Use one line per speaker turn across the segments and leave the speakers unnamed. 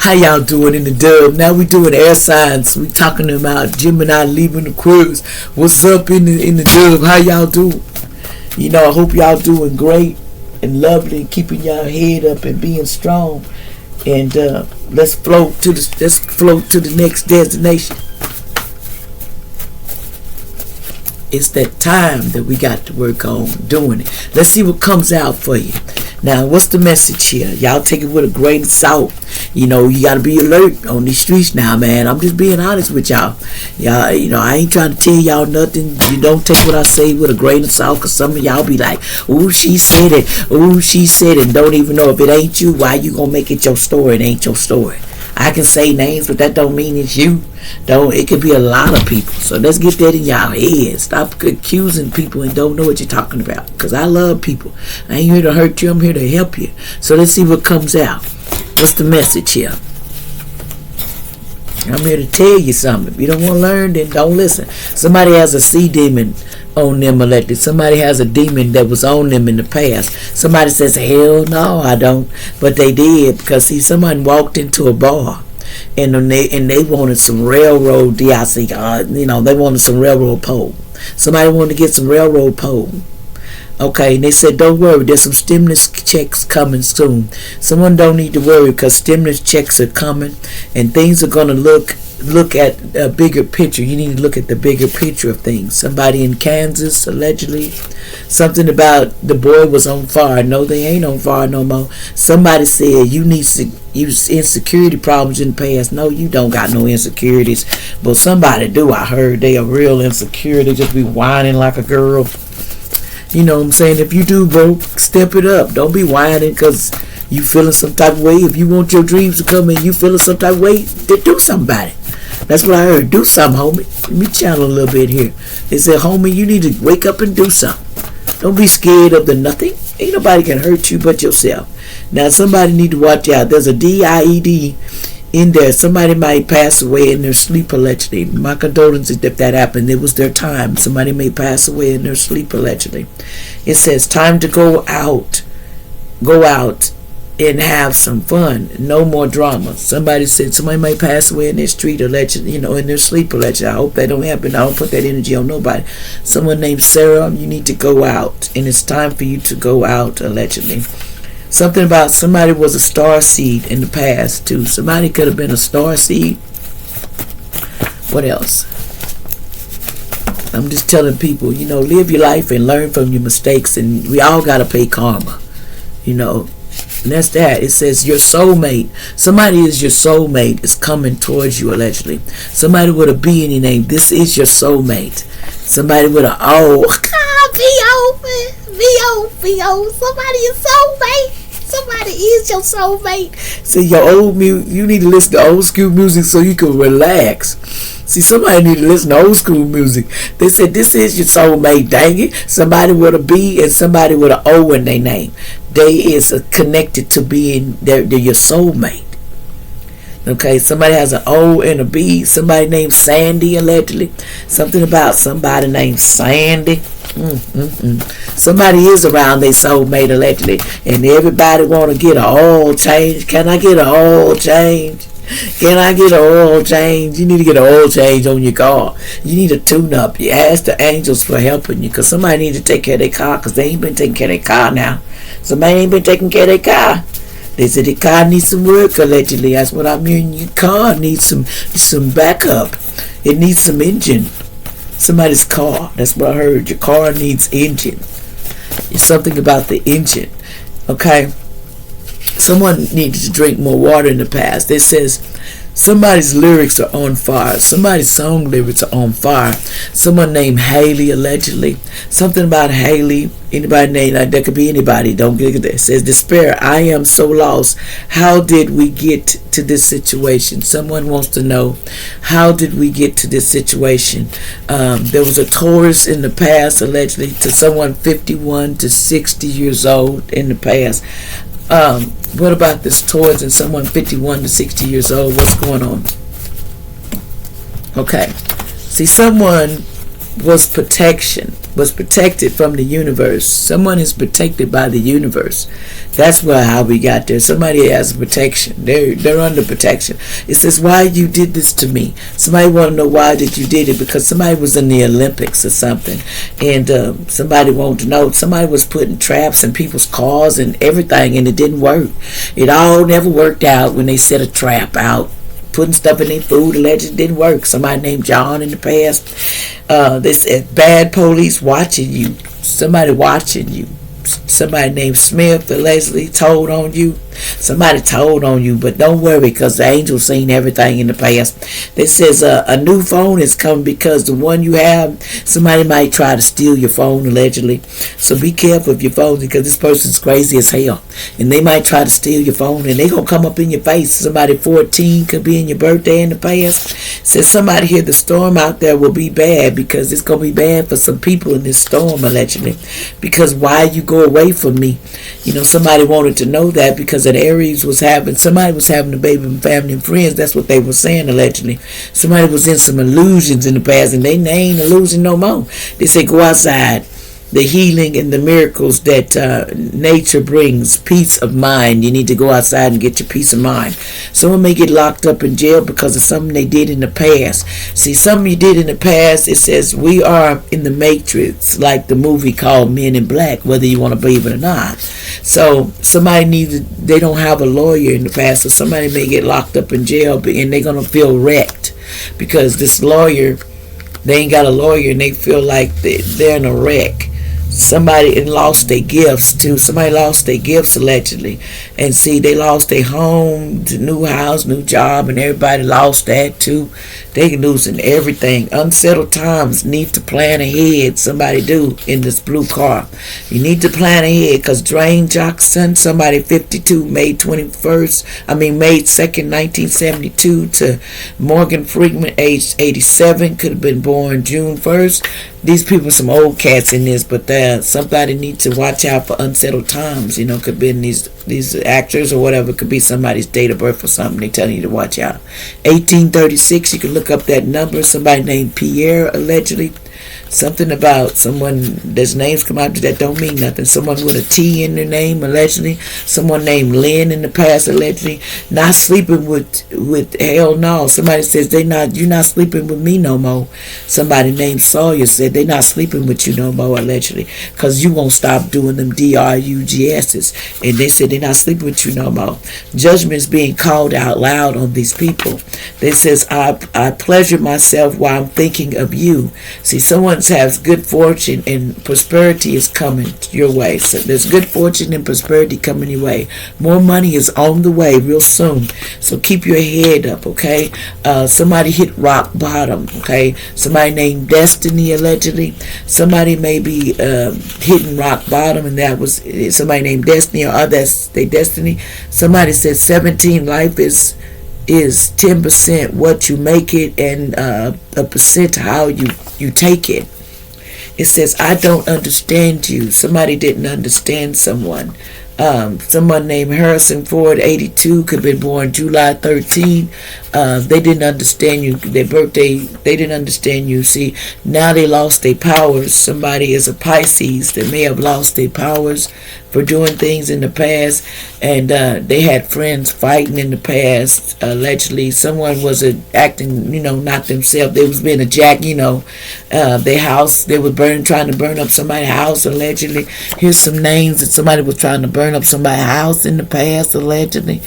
How y'all doing in the dub? Now we doing air signs. We talking about Gemini-Libra-Aquarius. What's up in the dub? How y'all doing? I hope y'all doing great and lovely and keeping y'all head up and being strong. And let's float to the next destination. It's that time that we got to work on doing it. Let's see what comes out for you. Now, what's the message here? Y'all take it with a grain of salt. You got to be alert on these streets now, man. I'm just being honest with y'all. Y'all, I ain't trying to tell y'all nothing. You don't take what I say with a grain of salt, because some of y'all be like, "Ooh, she said it. Ooh, she said it." And don't even know if it ain't you. Why you gonna make it your story? It ain't your story. I can say names, but that don't mean it's you. It could be a lot of people. So let's get that in y'all head. Stop accusing people and don't know what you're talking about. Because I love people. I ain't here to hurt you. I'm here to help you. So let's see what comes out. What's the message here? I'm here to tell you something. If you don't want to learn, then don't listen. Somebody has a sea demon on them elected. Somebody has a demon that was on them in the past. Somebody says, hell no, I don't. But they did, because someone walked into a bar and they wanted some railroad DIC. They wanted some railroad pole. Somebody wanted to get some railroad pole. Okay, and they said, don't worry, there's some stimulus checks coming soon. Someone don't need to worry, because stimulus checks are coming and things are going to look at a bigger picture. You need to look at the bigger picture of things. Somebody in Kansas, allegedly, something about the boy was on fire. No, they ain't on fire no more. Somebody said you insecurity problems in the past. No, you don't got no insecurities. But somebody do. I heard they are real insecure. They just be whining like a girl. You know what I'm saying? If you do, bro, step it up. Don't be whining because you feeling some type of way. If you want your dreams to come and you feeling some type of way, then do something about it. That's what I heard. Do something, homie. Let me channel a little bit here. They said, homie, you need to wake up and do something. Don't be scared of the nothing. Ain't nobody can hurt you but yourself. Now, somebody need to watch out. There's a DIED in there. Somebody might pass away in their sleep, allegedly. My condolences if that happened. It was their time. Somebody may pass away in their sleep, allegedly. It says time to go out and have some fun. No more drama. Somebody said somebody might pass away in their street, allegedly, in their sleep, allegedly. I hope that don't happen. I don't put that energy on nobody. Someone named Sarah, you need to go out, and it's time for you to go out, allegedly. Something about somebody was a star seed in the past too. Somebody could have been a star seed. What else? I'm just telling people, live your life and learn from your mistakes, and we all got to pay karma. And that's that. It says your soulmate. Somebody is your soulmate is coming towards you, allegedly. Somebody with a B in your name. This is your soulmate. Somebody with an O. V-O. Somebody is soulmate. Somebody is your soulmate. See, you need to listen to old school music so you can relax. See, somebody need to listen to old school music. They said this is your soulmate, dang it. Somebody with a B and somebody with an O in their name. They is connected to being they're your soulmate. Okay, somebody has an O and a B. Somebody named Sandy, allegedly. Something about somebody named Sandy. Somebody is around their soulmate, allegedly, and everybody want to get an oil change. Can I get an oil change? Can I get an oil change? You need to get an oil change on your car. You need a tune-up. You ask the angels for helping you, because somebody needs to take care of their car, because they ain't been taking care of their car now. Somebody ain't been taking care of their car. They said the car needs some work, allegedly. That's what I mean. Your car needs some backup. It needs some engine. Somebody's car. That's what I heard. Your car needs engine. It's something about the engine. Okay? Someone needed to drink more water in the past. It says somebody's lyrics are on fire. Somebody's song lyrics are on fire. Someone named Haley, allegedly. Something about Haley. Anybody named that could be anybody. Don't get it. It says despair. I am so lost. How did we get to this situation? Someone wants to know, how did we get to this situation? There was a Taurus in the past, allegedly, to someone 51 to 60 years old in the past. What about this Taurus and someone 51 to 60 years old? What's going on? Okay. See, someone was protection. was protected from the universe. Someone is protected by the universe. That's how we got there. Somebody has protection. They're under protection. It says, why you did this to me? Somebody want to know why did you did it? Because somebody was in the Olympics or something, and somebody wanted to know. Somebody was putting traps in people's cars and everything, and it didn't work. It all never worked out when they set a trap out. Putting stuff in their food allegedly didn't work. Somebody named John in the past. They said bad police watching you. Somebody watching you. Somebody named Smith allegedly told on you. Somebody told on you, but don't worry, because the angels seen everything in the past. It says a new phone is coming, because the one you have, somebody might try to steal your phone allegedly. So be careful of your phone, because this person's crazy as hell, and they might try to steal your phone, and they gonna come up in your face. Somebody 14 could be in your birthday in the past. It says somebody here, the storm out there will be bad, because it's gonna be bad for some people in this storm allegedly. Because why you go away from me? Somebody wanted to know that, because an Aries somebody was having a baby with family and friends. That's what they were saying allegedly. Somebody was in some illusions in the past, and they ain't illusion no more. They say go outside. The healing and the miracles that nature brings, peace of mind. You need to go outside and get your peace of mind. Someone may get locked up in jail because of something they did in the past. See, something you did in the past, it says we are in the Matrix, like the movie called Men in Black, whether you want to believe it or not. So somebody they don't have a lawyer in the past, so somebody may get locked up in jail, and they're going to feel wrecked because this lawyer, they ain't got a lawyer, and they feel like they're in a wreck. Somebody lost their gifts too. Somebody lost their gifts allegedly, and see, they lost their home, the new house, new job, and everybody lost that too. They losing everything. Unsettled times. Need to plan ahead. Somebody do in this blue car. You need to plan ahead, because Dwayne Johnson, somebody 52, May 2nd, 1972, to Morgan Freeman, age 87, could have been born June 1st. These people are some old cats in this, but somebody needs to watch out for unsettled times. Could be in these actors or whatever. Could be somebody's date of birth or something. They telling you to watch out. 1836, you can look up that number. Somebody named Pierre allegedly. Something about someone, there's names come out that don't mean nothing. Someone with a T in their name allegedly. Someone named Lynn in the past allegedly. Not sleeping with hell no. Somebody says you're not sleeping with me no more. Somebody named Sawyer said they're not sleeping with you no more allegedly, because you won't stop doing them DRUGS's, and they said they're not sleeping with you no more. Judgment's being called out loud on these people. They says I pleasure myself while I'm thinking of you. See, someone has good fortune and prosperity is coming your way. So there's good fortune and prosperity coming your way. More money is on the way real soon. So keep your head up, okay? Somebody hit rock bottom, okay? Somebody named Destiny allegedly. Somebody may be hitting rock bottom, and that was somebody named Destiny, or that's their destiny. Somebody said 17, life is 10% what you make it, and a percent how you take it. It says, I don't understand you. Somebody didn't understand someone. Someone named Harrison Ford, 82, could have been born July 13. They didn't understand you. Their birthday, they didn't understand you. See, now they lost their powers. Somebody is a Pisces that may have lost their powers for doing things in the past, and they had friends fighting in the past. Allegedly, someone was acting, not themselves. They was being a jack, their house. They were trying to burn up somebody's house. Allegedly, here's some names that somebody was trying to burn up somebody's house in the past. Allegedly,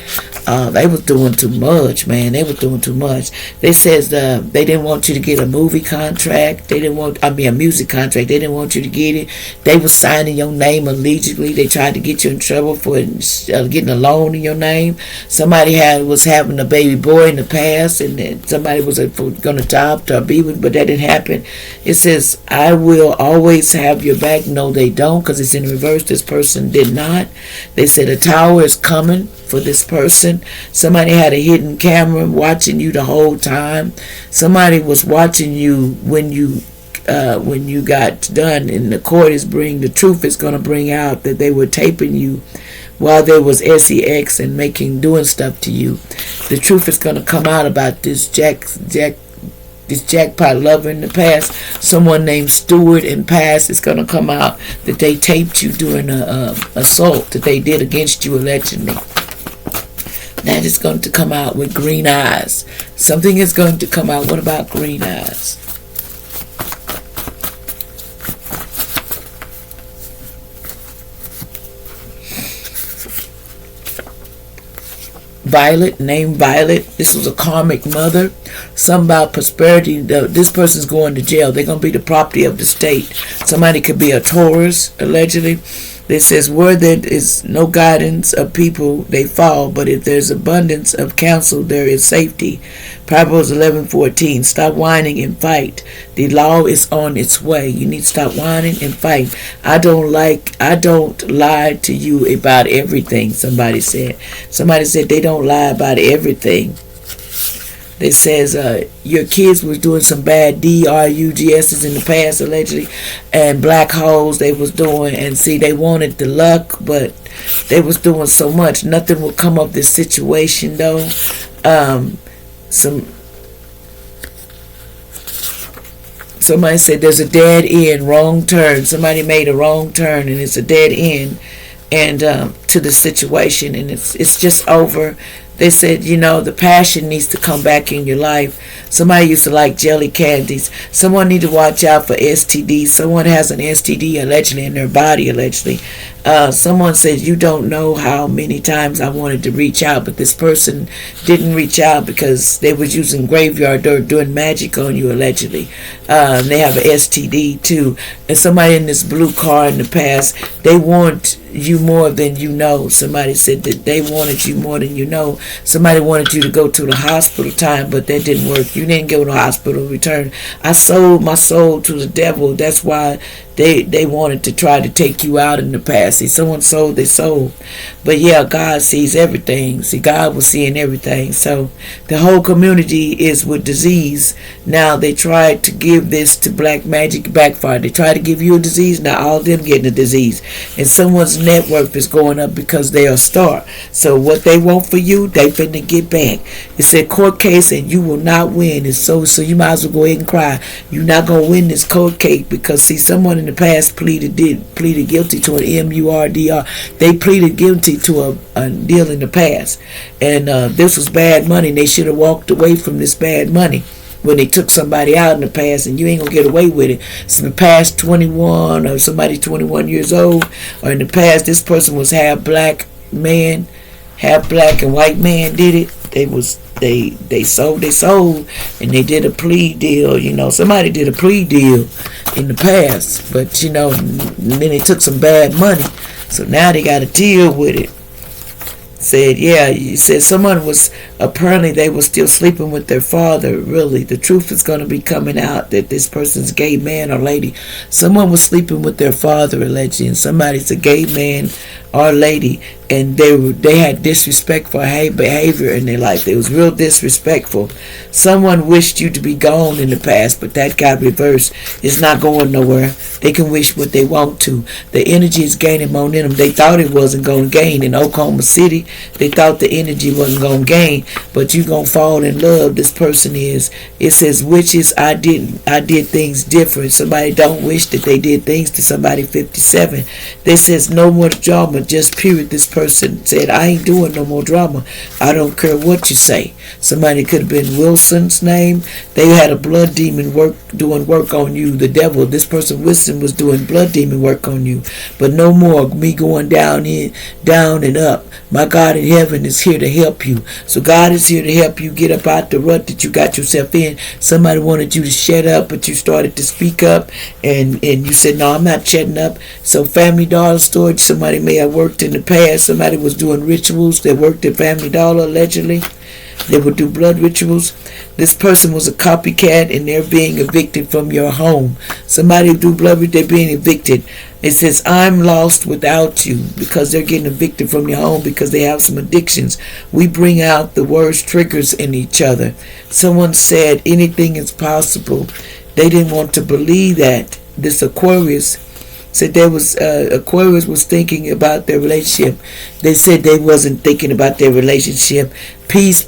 they was doing too much, man. They was doing too much. They says they didn't want you to get a movie contract. They didn't want, a music contract. They didn't want you to get it. They was signing your name illegally. They tried to get you in trouble for getting a loan in your name. Somebody was having a baby boy in the past, and then somebody was going to adopt or be with, but that didn't happen. It says, I will always have your back. No, they don't, because it's in reverse. This person did not. They said a tower is coming for this person. Somebody had a hidden camera watching you the whole time. Somebody was watching you when you got done, and the truth is going to bring out that they were taping you while there was sex and doing stuff to you. The truth is going to come out about this Jack this jackpot lover in the past, someone named Stewart in past, it's going to come out that they taped you during a assault that they did against you allegedly. That is going to come out with green eyes. Something is going to come out. What about green eyes? Violet, named Violet. This was a karmic mother. Something about prosperity. This person's going to jail. They're going to be the property of the state. Somebody could be a Taurus, allegedly. It says, where there is no guidance of people, they fall, but if there's abundance of counsel, there is safety. Proverbs 11:14. Stop whining and fight. The law is on its way. You need to stop whining and fight. I don't lie to you about everything, somebody said. Somebody said they don't lie about everything. It says your kids was doing some bad DRUGSs in the past, allegedly, and black holes they was doing, and see, they wanted the luck, but they was doing so much. Nothing will come of this situation, though. Somebody said there's a dead end, wrong turn. Somebody made a wrong turn, and it's a dead end, and to the situation, and it's just over. They said, the passion needs to come back in your life. Somebody used to like jelly candies. Someone need to watch out for STDs. Someone has an STD allegedly in their body, allegedly. Someone said, you don't know how many times I wanted to reach out, but this person didn't reach out because they was using graveyard dirt, doing magic on you, allegedly. They have an STD too. And somebody in this blue car in the past, they want you more than you know. Somebody said that they wanted you more than you know. Somebody wanted you to go to the hospital time, but that didn't work. You didn't go to the hospital return. I sold my soul to the devil. That's why they wanted to try to take you out in the past. See, someone sold their soul. But yeah, God sees everything. See, God was seeing everything. So the whole community is with disease. Now they tried to give this to black magic, backfire. They tried to give you a disease. Now all of them getting a disease. And someone's net worth is going up because they are a star. So what they want for you, they finna get back. It's a court case and you will not win. And so you might as well go ahead and cry. You're not going to win this court case because, see, someone in the past pleaded guilty to an MURDR. They pleaded guilty to a deal in the past. And this was bad money. And they should have walked away from this bad money when they took somebody out in the past, and you ain't gonna get away with it. So in the past 21 or somebody 21 years old, or in the past this person was half black man, half black and white man did it. They sold their soul, and they did a plea deal. Somebody did a plea deal in the past, but then they took some bad money, so now they got to deal with it. Said someone was, apparently they were still sleeping with their father. Really, the truth is going to be coming out that this person's gay man or lady. Someone was sleeping with their father, allegedly, and somebody's a gay man or lady, and they had disrespectful behavior in their life. It was real disrespectful. Someone wished you to be gone in the past, but that got reversed. It's not going nowhere. They can wish what they want to. The energy is gaining momentum. They thought it wasn't going to gain in Oklahoma City. They thought the energy wasn't going to gain, but you're going to fall in love. This person is. It says, witches, I did things different. Somebody don't wish that they did things to somebody 57. They says, no more drama, just period. This person said, I ain't doing no more drama. I don't care what you say. Somebody could have been Wilson's name. They had a blood demon doing work on you. The devil, this person Wilson was doing blood demon work on you. But no more me going down and up. My God in heaven is here to help you. So God is here to help you get up out the rut that you got yourself in. Somebody wanted you to shut up, but you started to speak up, and you said, no, I'm not shutting up. So Family Dollar Storage, somebody may have worked in the past. Somebody was doing rituals. They worked at Family Dollar, allegedly. They would do blood rituals. This person was a copycat, and they're being evicted from your home. Somebody who do blood rituals, they're being evicted. It says, I'm lost without you, because they're getting evicted from your home because they have some addictions. We bring out the worst triggers in each other. Someone said anything is possible. They didn't want to believe that. This Aquarius said Aquarius was thinking about their relationship. They said they wasn't thinking about their relationship. Peace,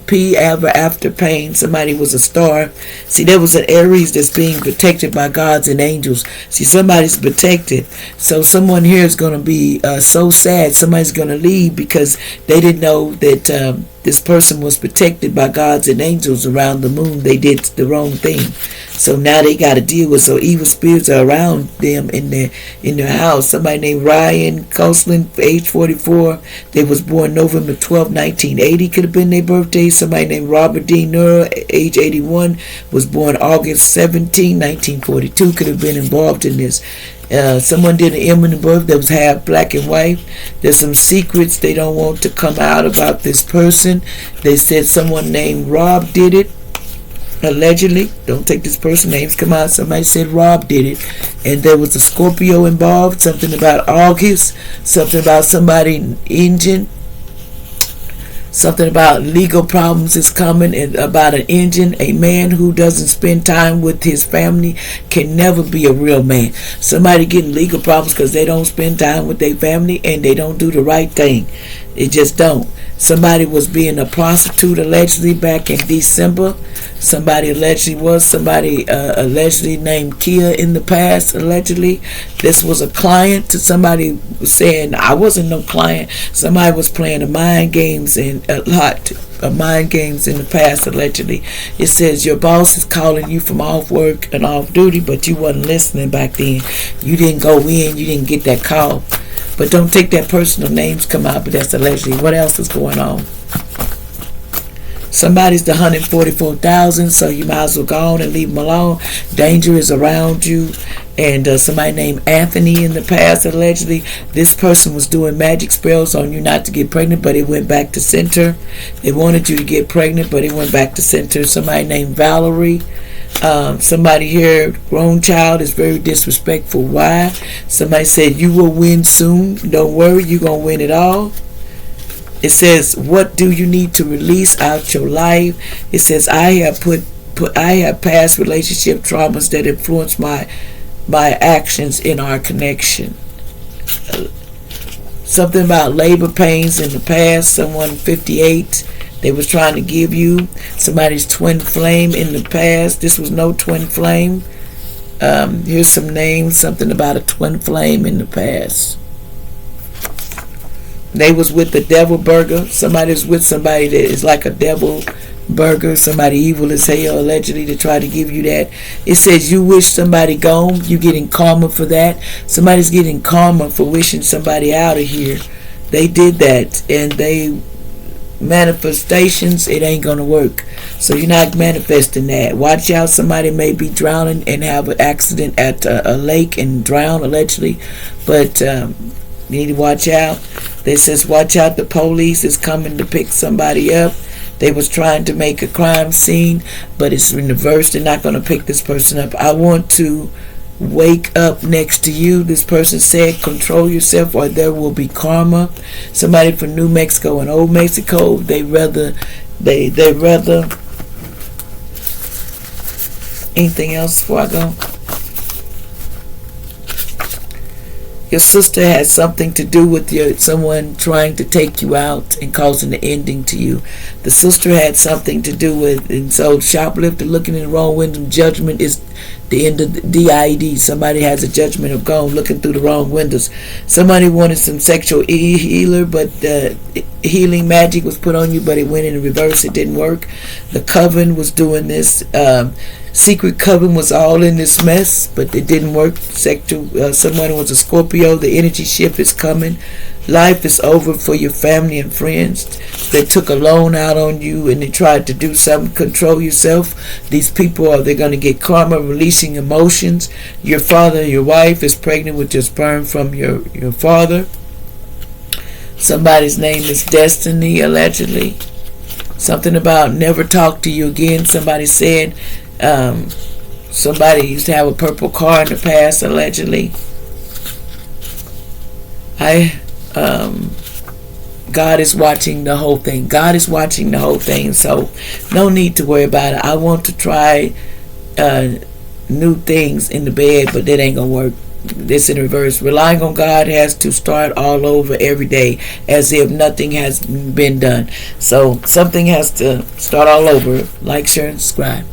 P ever after pain. Somebody was a star. See, there was an Aries that's being protected by gods and angels. See, somebody's protected. So someone here is going to be so sad. Somebody's going to leave because they didn't know that this person was protected by gods and angels around the moon. They did the wrong thing. So now they got to deal with, so evil spirits are around them in their house. Somebody named Ryan Coslin, age 44. They was born November 12, 1980, could have been their birthday. Somebody named Robert Dean Nura, age 81, was born August 17, 1942, could have been involved in this. Someone did an imminent birth that was half black and white. There's some secrets they don't want to come out about this person. They said someone named Rob did it. Allegedly, don't take this person's names come out. Somebody said Rob did it, and there was a Scorpio involved. Something about August, something about somebody's engine, something about legal problems is coming, and about an engine. A man who doesn't spend time with his family can never be a real man. Somebody getting legal problems because they don't spend time with their family and they don't do the right thing. They just don't. Somebody was being a prostitute allegedly back in December. Somebody allegedly named Kia in the past, allegedly. This was a client to somebody saying, I wasn't no client. Somebody was playing the mind games and a lot of mind games in the past, allegedly. It says your boss is calling you from off work and off duty, but you wasn't listening back then. You didn't go in, you didn't get that call. But don't take that personal names come out, but that's allegedly. What else is going on? Somebody's the 144,000, so you might as well go on and leave them alone. Danger is around you. And somebody named Anthony in the past, allegedly, this person was doing magic spells on you not to get pregnant, but it went back to center. They wanted you to get pregnant, but it went back to center. Somebody named Valerie. Somebody here, grown child, is very disrespectful. Why? Somebody said you will win soon. Don't worry, you're going to win it all. It says, what do you need to release out your life? It says, I have past relationship traumas that influence my actions in our connection. Something about labor pains in the past. Someone 58, they was trying to give you somebody's twin flame in the past. This was no twin flame. Here's some names. Something about a twin flame in the past. They was with the devil burger. Somebody's with somebody that is like a devil burger. Somebody evil as hell, allegedly, to try to give you that. It says you wish somebody gone. You getting karma for that. Somebody's getting karma for wishing somebody out of here. They did that, and they manifestations, it ain't gonna work. So you're not manifesting that. Watch out, somebody may be drowning and have an accident at a lake and drown, allegedly. But you need to watch out. They says watch out, the police is coming to pick somebody up. They was trying to make a crime scene, but it's in reverse. They're not going to pick this person up. I want to wake up next to you. This person said control yourself or there will be karma. Somebody from New Mexico and Old Mexico, they rather anything else before I go? Your sister had something to do with someone trying to take you out and causing the ending to you. The sister had something to do with, and so shoplifter looking in the wrong window, judgment is the end of the DID. Somebody has a judgment of gone looking through the wrong windows. Somebody wanted some sexual healer, but the healing magic was put on you, but it went in reverse. It didn't work. The coven was doing this. Secret coven was all in this mess, but it didn't work. Someone was a Scorpio. The energy shift is coming. Life is over for your family and friends. They took a loan out on you and they tried to do something, control yourself. These people they're going to get karma, releasing emotions. Your father, your wife is pregnant with your sperm from your father. Somebody's name is Destiny, allegedly. Something about never talk to you again. Somebody said somebody used to have a purple car in the past, allegedly. God is watching the whole thing. God is watching the whole thing, so no need to worry about it. I want to try new things in the bed, but that ain't gonna work. this in reverse. Relying on God has to start all over every day, as if nothing has been done. So something has to start all over. Like, share, and subscribe.